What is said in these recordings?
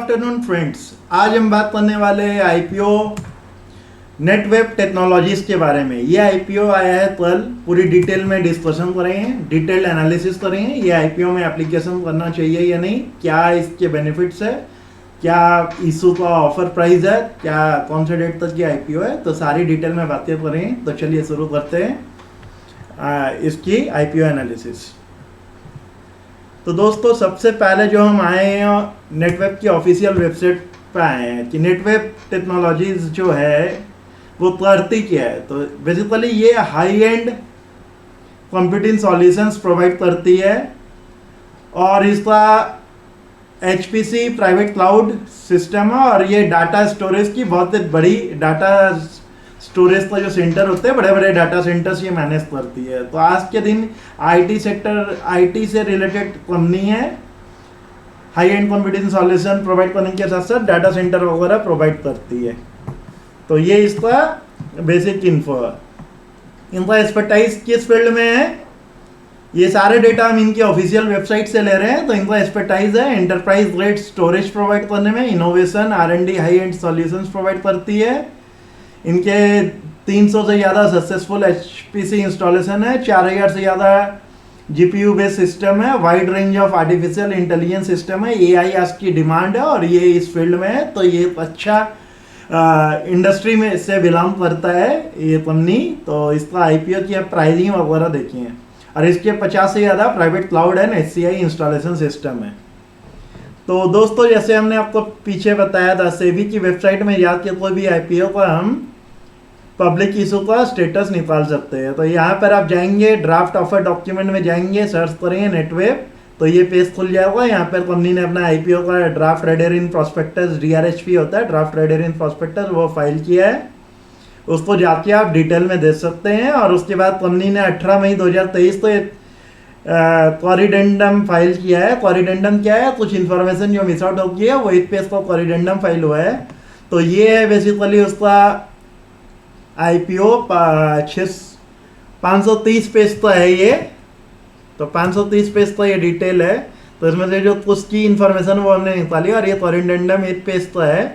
Afternoon friends, आज हम बात करने वाले हैं आईपीओ नेटवेब टेक्नोलॉजीज के बारे में। ये आईपीओ आया है कल, पूरी डिटेल में डिस्कशन करेंगे, डिटेल्ड एनालिसिस करेंगे। ये आईपीओ में एप्लीकेशन करना चाहिए या नहीं, क्या इसके बेनिफिट्स है, क्या इशू का ऑफर प्राइस है, क्या कौन से डेट तक ये आईपीओ है, तो सारी डिटेल में बातें करेंगे। तो चलिए शुरू करते हैं इसकी आईपीओ एनालिसिस। तो दोस्तों, सबसे पहले जो हम आए हैं नेटवेब की ऑफिशियल वेबसाइट पे आए हैं कि नेटवेब टेक्नोलॉजीज जो है वो करती क्या है। तो बेसिकली ये high and computing solutions provide करती है और इसका HPC प्राइवेट क्लाउड सिस्टम है और ये डाटा स्टोरेज की बहुत बड़ी डाटा स्टोरेज का जो सेंटर होते हैं, बड़े बड़े डाटा सेंटर्स ये मैनेज करती है। तो आज के दिन आईटी सेक्टर, आईटी से रिलेटेड कंपनी है, high and computing solution provide करने के साथ साथ डाटा सेंटर वगैरह प्रोवाइड करती है। तो ये इसका बेसिक इन्फो है। इनका एक्सपर्टाइज किस फील्ड में है, ये सारे डेटा हम इनकी ऑफिशियल वेबसाइट से ले रहे हैं। तो इनका एक्सपर्टाइज है एंटरप्राइज ग्रेड स्टोरेज प्रोवाइड करने में, innovation R&D high and solutions provide करती है। इनके 300 से ज़्यादा सक्सेसफुल HPC इंस्टॉलेशन है, 4000 से ज़्यादा GPU बेस्ड सिस्टम है, wide range of artificial intelligence system है, AI आज की डिमांड है और ये इस फील्ड में है। तो ये अच्छा इंडस्ट्री में से बिलोंग करता है ये कंपनी। तो इसका IPO की प्राइसिंग वगैरह देखिए और इसके 50 से ज़्यादा private cloud and HCI installation system है। तो दोस्तों, जैसे हमने आपको पीछे बताया था, सेबी की वेबसाइट में जाके कोई भी IPO का हम पब्लिक इशू का स्टेटस निकाल सकते हैं। तो यहाँ पर आप जाएंगे, ड्राफ्ट ऑफर डॉक्यूमेंट में जाएंगे, सर्च करेंगे नेटवेब, तो ये पेज खुल जाएगा। यहाँ पर कंपनी ने अपना IPO का ड्राफ्ट रेडर इन प्रॉस्पेक्टस, DRHP होता है, ड्राफ्ट रेडर इन प्रॉस्पेक्टस, वो फाइल किया है। उसको जाके आप डिटेल में देख सकते हैं। और उसके बाद कंपनी ने 18 मई 2023 को कॉरिडेंडम फाइल किया है। कॉरिडेंडम क्या है, कुछ इन्फॉर्मेशन जो मिस आउट हो गई है वो 1 पेज का कॉरिडेंडम फाइल हुआ है। तो ये है बेसिकली उसका IPO 530 पेज का है ये। तो 530 पेज का ये डिटेल है। तो इसमें से जो कुछ की इन्फॉर्मेशन वो हमने निकाली और ये कॉरिडेंडम 1 पेज का है।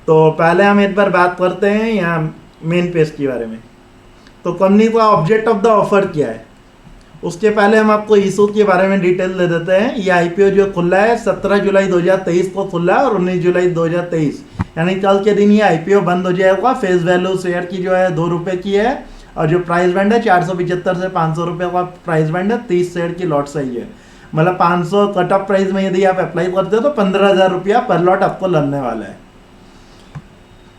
तो पहले हम एक बार बात करते हैं यहाँ मेन पेज के बारे में। तो कंपनी का ऑब्जेक्ट ऑफ द ऑफर क्या है, उसके पहले हम आपको इशू के बारे में डिटेल दे देते हैं। ये IPO जो खुला है 17 जुलाई 2023 को खुला है और 19 जुलाई 2023 यानी कल के दिन ये IPO बंद हो जाएगा। फेस वैल्यू शेयर की जो है 2 रुपये की है और जो प्राइस बैंड है 475 से 500 रुपये का प्राइस बैंड है। 30 शेयर की लॉट सही है, मतलब 500 कट ऑफ प्राइस में यदि आप अप्लाई करते हो तो 15,000 रुपया पर लॉट आपको लगने वाला है।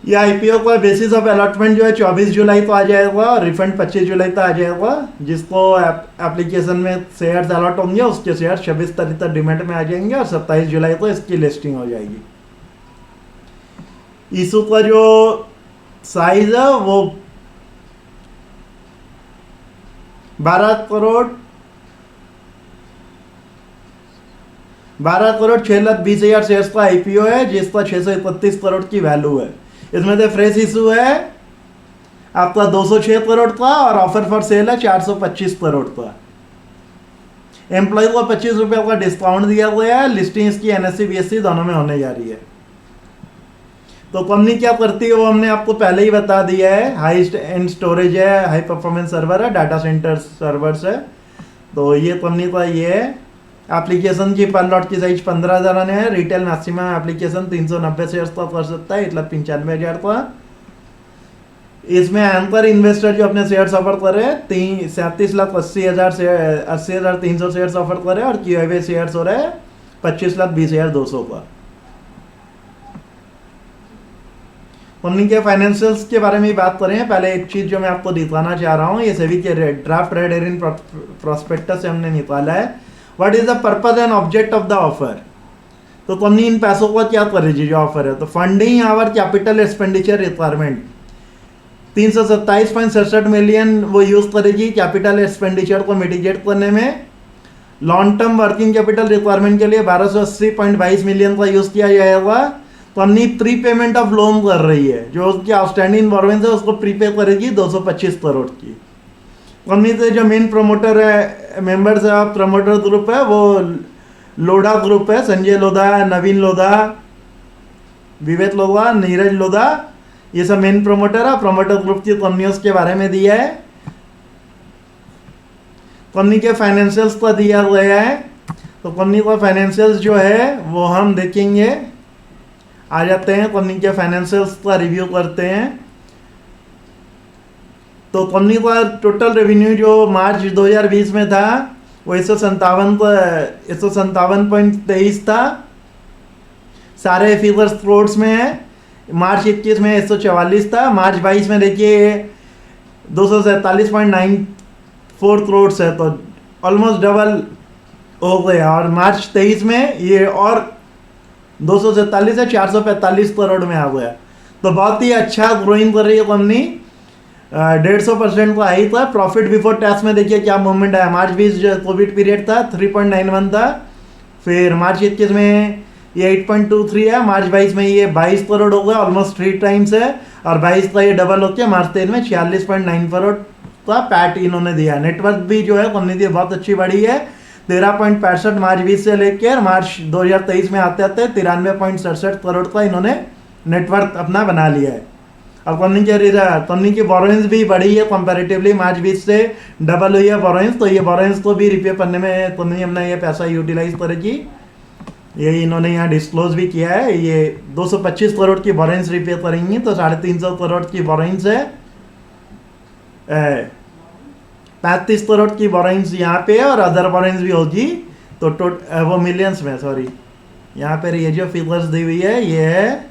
ये IPO का बेसिस ऑफ अलॉटमेंट जो है 24 जुलाई को आ जाएगा और रिफंड 25 जुलाई तक आ जाएगा। जिसको एप्लीकेशन में शेयर्स अलॉट होंगे उसके शेयर 26 तारीख तक डिमेट में आ जाएंगे और 27 जुलाई को इसकी लिस्टिंग हो जाएगी। इशू का जो साइज है वो 12 करोड़ 6,20,000 शेयर्स का IPO है, जिसका 631 करोड़ की वैल्यू है। इसमें से फ्रेश इशू है आपका 206 करोड़ का और ऑफर फॉर सेल है 425 करोड़ का। एम्प्लॉय को 25 रुपये का डिस्काउंट दिया गया है। लिस्टिंग इसकी NSE BSE दोनों में होने जा रही है। तो कंपनी क्या करती है वो हमने आपको पहले ही बता दिया है। हाई एंड स्टोरेज है, हाई परफॉर्मेंस सर्वर है, डाटा सेंटर सर्वर्स है। तो ये कंपनी का ये है। एप्लीकेशन की पर लॉट की साइज 15,000 है। रिटेल मैक्सिमम एप्लीकेशन 390 शेयर्स का कर सकता है, मतलब 95,000 का। इसमें एंकर इन्वेस्टर जो अपने शेयर्स ऑफर करे 37,80,300 शेयर्स ऑफर करे और QIB शेयर्स हो रहे हैं 25,20,200 का। कंपनी के फाइनेंशियल्स के बारे में बात करें, पहले एक चीज जो मैं आपको दिखाना चाह रहा हूँ, ये सेबी के ड्राफ्ट रेडर इन प्रॉस्पेक्टस से हमने निकाला है। What is the purpose and object of the offer. तो कंपनी इन पैसों का क्या करेगी जो ऑफर है, तो funding our capital expenditure requirement 327.67 million वो यूज करेगी कैपिटल एक्सपेंडिचर को मिटिगेट करने में। Long term working capital requirement के लिए 1280.22 मिलियन का यूज किया जाएगा। Company pre payment of loan कर रही है, जो उसकी आउटस्टैंडिंग बोरोइंग्स है उसको प्रीपे करेगी 225 करोड़ की। कंपनी से जो मेन प्रमोटर है, मेंबर्स है प्रमोटर ग्रुप है, वो लोढ़ा ग्रुप है, संजय लोढ़ा, नवीन लोढ़ा, विवेक लोधा, नीरज लोधा, ये सब मेन प्रमोटर है। प्रमोटर ग्रुप की कंपनियों के बारे में दिया है। कंपनी के फाइनेंशियल्स का दिया गया है। तो कंपनी का फाइनेंशियल्स जो है वो हम देखेंगे। आ जाते हैं कंपनी के फाइनेंशियल्स का रिव्यू करते हैं। तो कंपनी का टोटल रेवेन्यू जो मार्च 2020 में था वो 157.23 था। सारे फिगर्स करोड़ में है। मार्च 21 में 144 था। मार्च 22 में देखिए 247.94 करोड़ है, तो ऑलमोस्ट डबल हो गया। और मार्च 23 में ये और 247 से 445 करोड़ में आ गया। तो बहुत ही अच्छा ग्रोइंग कर रही है कंपनी। 150% का हाई था। प्रॉफिट बिफोर टैक्स में देखिए क्या मूवमेंट आया। मार्च 20 जो कोविड पीरियड था 3.91 था। फिर मार्च 21 में ये 8.23 है। मार्च 22 में ये 22 करोड़ हो गया, ऑलमोस्ट 3 टाइम्स है। और 22 का ये डबल होकर मार्च 23 में 46.9 करोड़ का पैट इन्होंने दिया। नेटवर्क भी जो है कंपनी की बहुत अच्छी बढ़ी है। 13.65 मार्च 20 से लेकर मार्च 2023 में आते आते 93.67 करोड़ का इन्होंने नेटवर्क अपना बना लिया है। अब कंपनी की बोरोइंग्स भी बढ़ी है कंपैरेटिवली। मार्च 20 से डबल हुई है बोरोइंग्स। तो ये बोरोइंग्स को भी रिपे करने में कंपनी अपना ये पैसा यूटिलाइज करेगी। ये इन्होंने यहाँ डिस्क्लोज भी किया है। ये 225 करोड़ की बोरोइंग्स रिपे करेंगी। तो 350 करोड़ की बोरोइंग्स है। 35 करोड़ की बोरोइंग्स यहाँ पे है और अदर बोरोइंग्स भी होगी। तो वो मिलियंस में, सॉरी, यहाँ पर ये जो फिगर्स दी हुई है ये है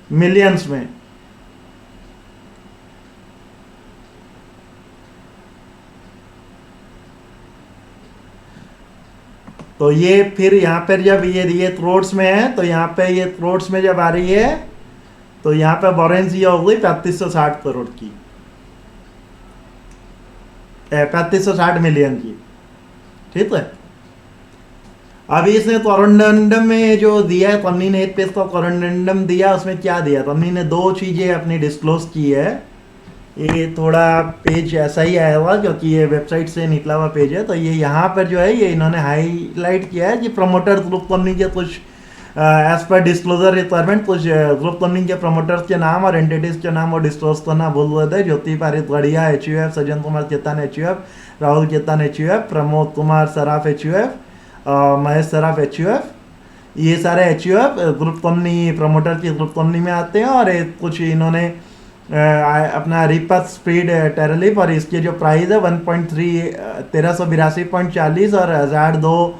मिलियंस में। तो ये फिर यहाँ पर जब ये करोड़ में है, तो यहाँ पे ये करोड़ में जब आ रही है तो यहाँ पे बोरोइंग्स ये हो गई 3560 करोड़ की, 3560 मिलियन की। ठीक है। अभी इसने कोरेंडम में जो दिया है कंपनी ने, 1 पेज का कोरेंडम दिया, उसमें क्या दिया कंपनी ने, 2 चीज़ें अपनी डिस्क्लोज की है। ये थोड़ा पेज ऐसा ही आया हुआ क्योंकि ये वेबसाइट से निकला हुआ पेज है। तो ये यहाँ पर जो है ये इन्होंने हाईलाइट किया है कि प्रमोटर ग्रुप कंपनी के कुछ एज पर डिस्क्लोजर रिक्वायरमेंट कुछ ग्रुप कंपनी के प्रमोटर्स के नाम और एंटिटीज के नाम और डिस्क्लोज करना भूल गए थे। ज्योति पारित गढ़िया HUF, Sajjan Kumar Khaitan HUF, Rahul Khaitan HUF, Pramod Kumar Saraf HUF, Mahesh Saraf HUF, ये सारे HUF ग्रुप कंपनी प्रमोटर की ग्रुप कंपनी में आते हैं। और कुछ इन्होंने अपना रिपथ स्पीड टेरलिप और इसके जो प्राइस है 1382.40 और 1002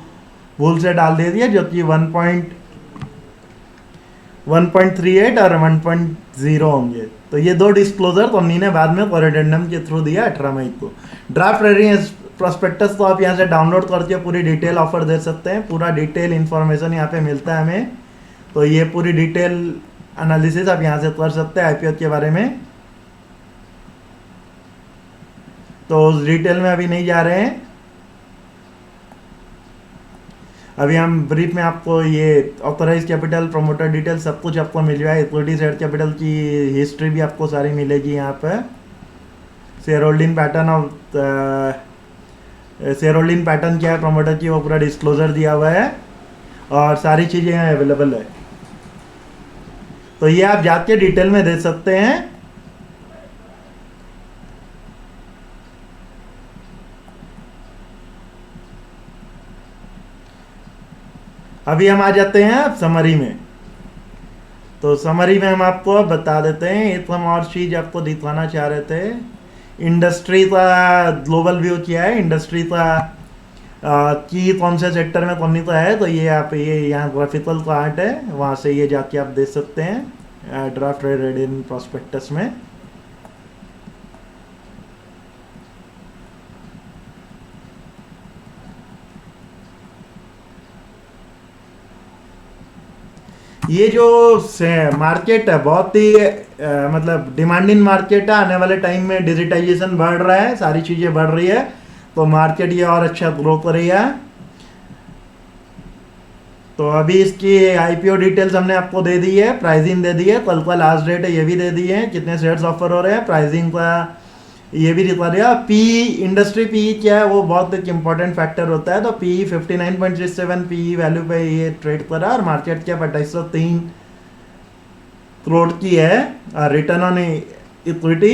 भूल से डाल दे दिया, जो कि 1.38 और 1.0 होंगे। तो ये 2 डिस्क्लोजर कंपनी ने बाद में कोरेंडम के थ्रू दिया 18 मई को। ड्राफ्ट रेडिंग प्रोस्पेक्टस को आप यहाँ से डाउनलोड करके पूरी डिटेल ऑफर दे सकते हैं। पूरा डिटेल इन्फॉर्मेशन यहाँ पे मिलता है हमें। तो ये पूरी डिटेल एनालिसिस आप यहाँ से कर सकते हैं IPO के बारे में। तो उस डिटेल में अभी नहीं जा रहे हैं। अभी हम ब्रीफ में आपको ये ऑथराइज कैपिटल, प्रमोटर डिटेल सब कुछ आपको मिल जाएगा। इक्विटी शेयर कैपिटल की हिस्ट्री भी आपको सारी मिलेगी यहाँ पर। Share holding pattern of share holding pattern क्या है प्रमोटर की, वो पूरा डिस्क्लोजर दिया हुआ है और सारी चीज़ें यहाँ अवेलेबल है। तो ये आप जाके डिटेल में देख सकते हैं। अभी हम आ जाते हैं समरी में। तो समरी में हम आपको बता देते हैं, एक हम और चीज़ आपको दिखाना चाह रहे थे। इंडस्ट्री का ग्लोबल व्यू क्या है, इंडस्ट्री का की कौन से सेक्टर में कंपनी का है। तो ये आप ये यहाँ ग्राफिकल का आर्ट है, वहाँ से ये जाके आप देख सकते हैं ड्राफ्ट रेडिंग प्रोस्पेक्टस में। ये जो मार्केट है बहुत ही मतलब डिमांडिंग मार्केट है। आने वाले टाइम में डिजिटाइजेशन बढ़ रहा है, सारी चीज़ें बढ़ रही है, तो मार्केट ये और अच्छा ग्रो कर रही है। तो अभी इसकी IPO डिटेल्स हमने आपको दे दी है, प्राइसिंग दे दी है, कल का लास्ट डेट है ये भी दे दी है, कितने शेयर्स ऑफर हो रहे हैं, प्राइसिंग का ये भी दिखा दिया। पी इंडस्ट्री पी क्या है, वो बहुत एक इंपॉर्टेंट फैक्टर होता है। तो पी 59.67 पी वैल्यू पे ये ट्रेड करा और मार्केट कैप 2803 करोड़ की है। और रिटर्न ऑन इक्विटी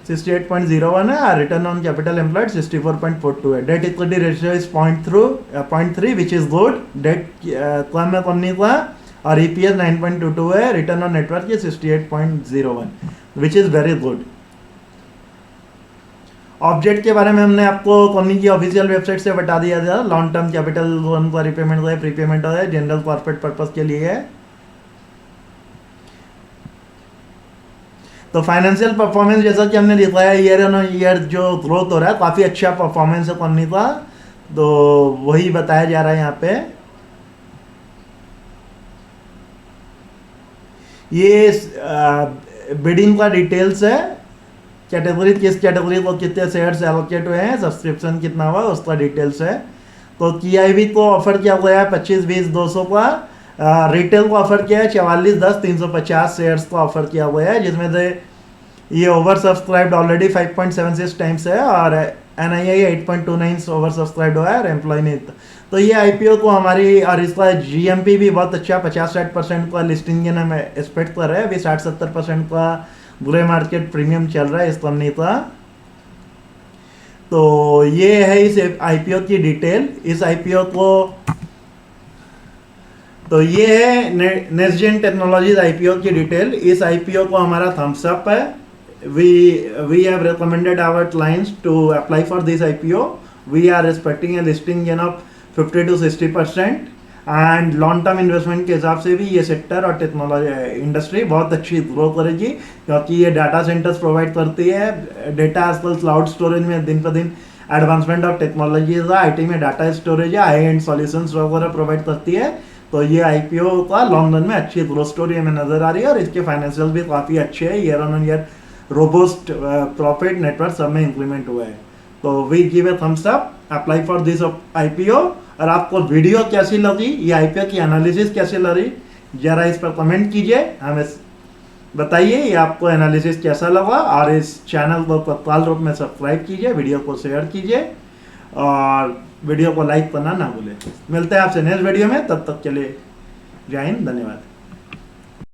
68.01 है और रिटर्न ऑन कैपिटल एम्प्लॉयड 64.42 है। Debt equity ratio is 0.3 which is good. Debt कम है कंपनी का और ईपीएस 9.22 है। रिटर्न ऑन नेटवर्क की 68.01 which is very good. Object के बारे में हमने आपको कंपनी की ऑफिशियल वेबसाइट से बता दिया था। लॉन्ग टर्म कैपिटल लोन का रिपेमेंट है, प्रीपेमेंट है, जनरल कॉर्पोरेट पर्पस के लिए है। तो फाइनेंशियल परफॉर्मेंस जैसा कि हमने दिखाया, ईयर ऑन ईयर जो ग्रोथ हो रहा है काफ़ी अच्छा परफॉर्मेंस है कंपनी का, तो वही बताया जा रहा है यहाँ पे। ये बिडिंग का डिटेल्स है, कैटेगरी किस कैटेगरी को कितने शेयर्स एलोकेट हुए हैं, सब्सक्रिप्शन कितना हुआ उसका डिटेल्स है। तो टीआईबी को ऑफर किया गया है 25-20-200 का। रिटेल को ऑफर किया है 44-10-350 शेयर्स को ऑफर किया गया है, जिसमें से ये ओवर सब्सक्राइब्ड ऑलरेडी 5.76 टाइम्स है और एनआईआई 8.29 ओवर सब्सक्राइब्ड हुआ है और एम्प्लॉय ने। तो ये आईपीओ को हमारी और इसका जीएमपी भी बहुत अच्छा 50-60% का लिस्टिंग के नाम एक्सपेक्ट कर रहे हैं। अभी 60-70% का बुरे मार्केट प्रीमियम चल रहा है इस कंपनी का। तो ये है इस आईपीओ की डिटेल। इस आईपीओ को तो ये है नेक्स्टजेन टेक्नोलॉजीज आईपीओ की डिटेल। इस आईपीओ को हमारा थम्स अप है। we have recommended our clients to apply for this IPO. We are expecting a listing gain of 50-60% and long term investment के हिसाब से भी ये सेक्टर और टेक्नोलॉजी इंडस्ट्री बहुत अच्छी ग्रो करेगी, क्योंकि ये डाटा सेंटर्स प्रोवाइड करती है। डेटा आजकल क्लाउड स्टोरेज में दिन पर दिन एडवांसमेंट ऑफ टेक्नोलॉजीज है, आईटी में डाटा स्टोरेज है, हाई एंड सॉल्यूशंस वगैरह प्रोवाइड करती है। तो ये आईपीओ का लॉन्ग रन में अच्छी ग्रोथ स्टोरी हमें नजर आ रही है और इसके फाइनेंशियल भी काफ़ी अच्छे हैं। Year on year robust profit network सब में इंप्लीमेंट हुआ है। तो we give a thumbs up, apply for this IPO. और आपको वीडियो कैसी लगी, ये आईपीओ की एनालिसिस कैसी लगी, जरा इस पर कमेंट कीजिए, हमें बताइए ये आपको एनालिसिस कैसा लगा। और इस चैनल को तत्काल रूप में सब्सक्राइब कीजिए, वीडियो को शेयर कीजिए और वीडियो को लाइक करना ना भूलें। मिलते हैं आपसे नेक्स्ट वीडियो में, तब तक के लिए जय हिंद, धन्यवाद।